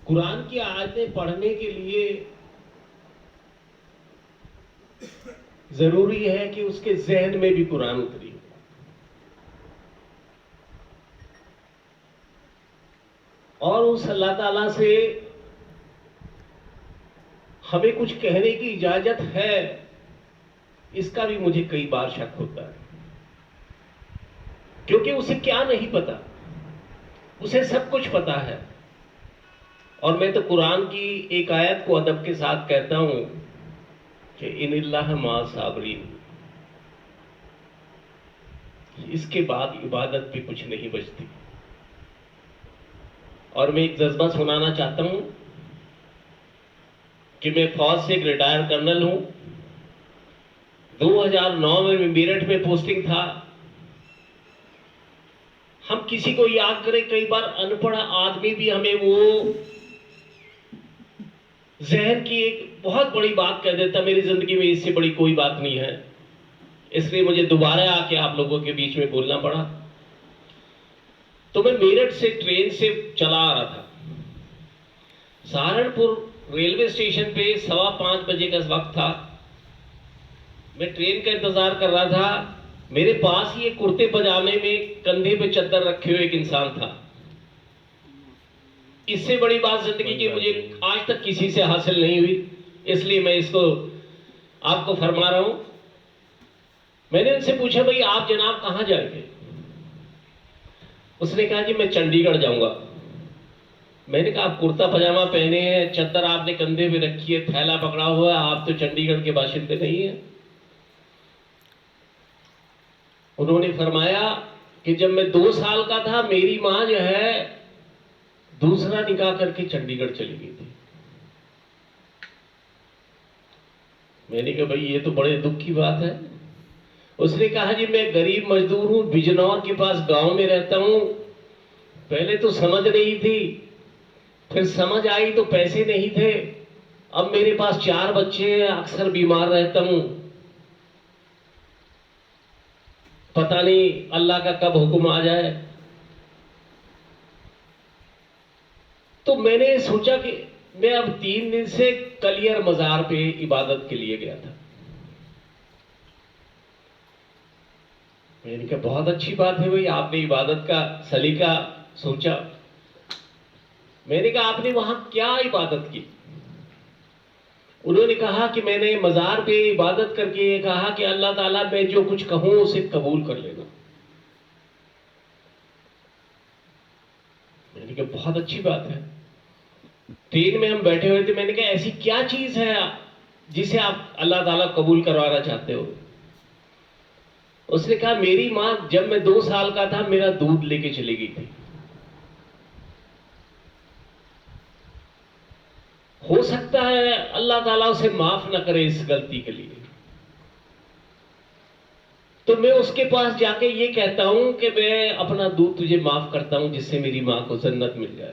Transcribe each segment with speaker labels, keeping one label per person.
Speaker 1: قرآن کی آیتیں پڑھنے کے لیے ضروری ہے کہ اس کے ذہن میں بھی قرآن اتری ہو. اور اس اللہ تعالیٰ سے ہمیں کچھ کہنے کی اجازت ہے، اس کا بھی مجھے کئی بار شک ہوتا ہے، کیونکہ اسے کیا نہیں پتا، اسے سب کچھ پتا ہے. اور میں تو قرآن کی ایک آیت کو ادب کے ساتھ کہتا ہوں کہ ان اللہ مع صابرین، اس کے بعد عبادت پہ کچھ نہیں بچتی. اور میں ایک جذبہ سنانا چاہتا ہوں کہ میں فوج سے ایک ریٹائر کرنل ہوں. 2009 میں میرٹھ میں پوسٹنگ تھا. ہم کسی کو یاد کریں، کئی بار ان پڑھ آدمی بھی ہمیں وہ ذہن کی ایک بہت بڑی بات کہہ دیتا. میری زندگی میں اس سے بڑی کوئی بات نہیں ہے، اس لیے مجھے دوبارہ آ کے آپ لوگوں کے بیچ میں بولنا پڑا. تو میں میرٹھ سے ٹرین سے چلا آ رہا تھا. سہارنپور ریلوے اسٹیشن پہ 5:15 بجے کا وقت تھا. میں ٹرین کا انتظار کر رہا تھا. میرے پاس ہی ایک کرتے پجامے میں کندھے پہ چادر رکھے ہوئے ایک انسان تھا. اس سے بڑی بات زندگی کی مجھے آج تک کسی سے حاصل نہیں ہوئی، اس لیے میں اس کو آپ کو فرما رہا ہوں. میں نے ان سے پوچھا بھائی آپ جناب کہاں جائیں گے؟ اس نے کہا کہ میں چنڈی گڑھ جاؤں گا. میں نے کہا آپ کرتا پجامہ پہنے ہیں، چادر آپ نے کندھے پہ رکھی ہے، تھیلا پکڑا ہوا ہے، آپ تو چنڈی گڑھ کے باشندے نہیں ہیں. انہوں نے فرمایا کہ جب میں 2 سال کا تھا میری ماں جو ہے دوسرا نکاح کر کے چنڈی گڑھ چلی گئی تھی. میں نے کہا بھائی یہ تو بڑے دکھ کی بات ہے. اس نے کہا جی میں غریب مزدور ہوں، بجنور کے پاس گاؤں میں رہتا ہوں. پہلے تو سمجھ نہیں تھی، پھر سمجھ آئی تو پیسے نہیں تھے. اب میرے پاس 4 بچے ہیں، اکثر بیمار رہتا ہوں. پتہ نہیں اللہ کا کب حکم آ جائے. تو میں نے سوچا کہ میں اب 3 دن سے کلیر مزار پہ عبادت کے لیے گیا تھا. میں نے کہا بہت اچھی بات ہے بھائی، آپ نے عبادت کا سلیقہ سوچا. میں نے کہا آپ نے وہاں کیا عبادت کی؟ انہوں نے کہا کہ میں نے مزار پہ عبادت کر کے یہ کہا کہ اللہ تعالیٰ میں جو کچھ کہوں اسے قبول کر لینا. میں نے کہا بہت اچھی بات ہے. ٹرین میں ہم بیٹھے ہوئے تھے. میں نے کہا ایسی کیا چیز ہے جسے آپ اللہ تعالیٰ قبول کروانا چاہتے ہو؟ اس نے کہا میری ماں جب میں 2 سال کا تھا میرا دودھ لے کے چلی گئی تھی. ہو سکتا ہے اللہ تعالیٰ اسے معاف نہ کرے اس غلطی کے لیے. تو میں اس کے پاس جا کے یہ کہتا ہوں کہ میں اپنا دودھ تجھے معاف کرتا ہوں جس سے میری ماں کو جنت مل جائے.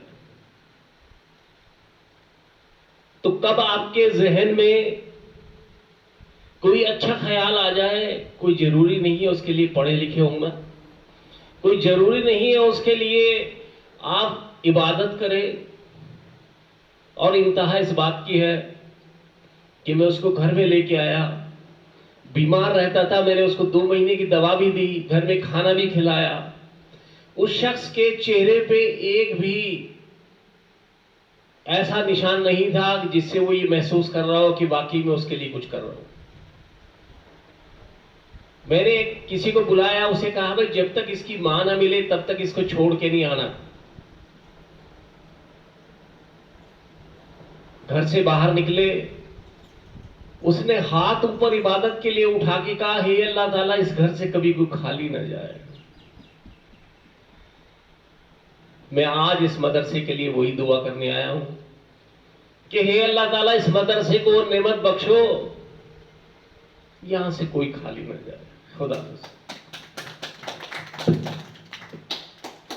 Speaker 1: تو کب آپ کے ذہن میں کوئی اچھا خیال آ جائے، کوئی ضروری نہیں ہے اس کے لیے پڑھے لکھے ہونا، کوئی ضروری نہیں ہے اس کے لیے آپ عبادت کریں. اور انتہا اس بات کی ہے کہ میں اس کو گھر میں لے کے آیا. بیمار رہتا تھا، میں نے اس کو 2 مہینے کی دوا بھی دی، گھر میں کھانا بھی کھلایا. اس شخص کے چہرے پہ ایک بھی ایسا نشان نہیں تھا جس سے وہ یہ محسوس کر رہا ہو کہ واقعی میں اس کے لیے کچھ کر رہا ہوں. میں نے کسی کو بلایا، اسے کہا بھائی جب تک اس کی ماں نہ ملے تب تک اس کو چھوڑ کے نہیں آنا. گھر سے باہر نکلے، اس نے ہاتھ اوپر عبادت کے لیے اٹھا کے کہا ہے اللہ تعالیٰ اس گھر سے کبھی کوئی خالی نہ جائے. میں آج اس مدرسے کے لیے وہی دعا کرنے آیا ہوں کہ ہے اللہ تعالیٰ اس مدرسے کو نعمت بخشو، یہاں سے کوئی خالی نہ جائے. خدا حافظ.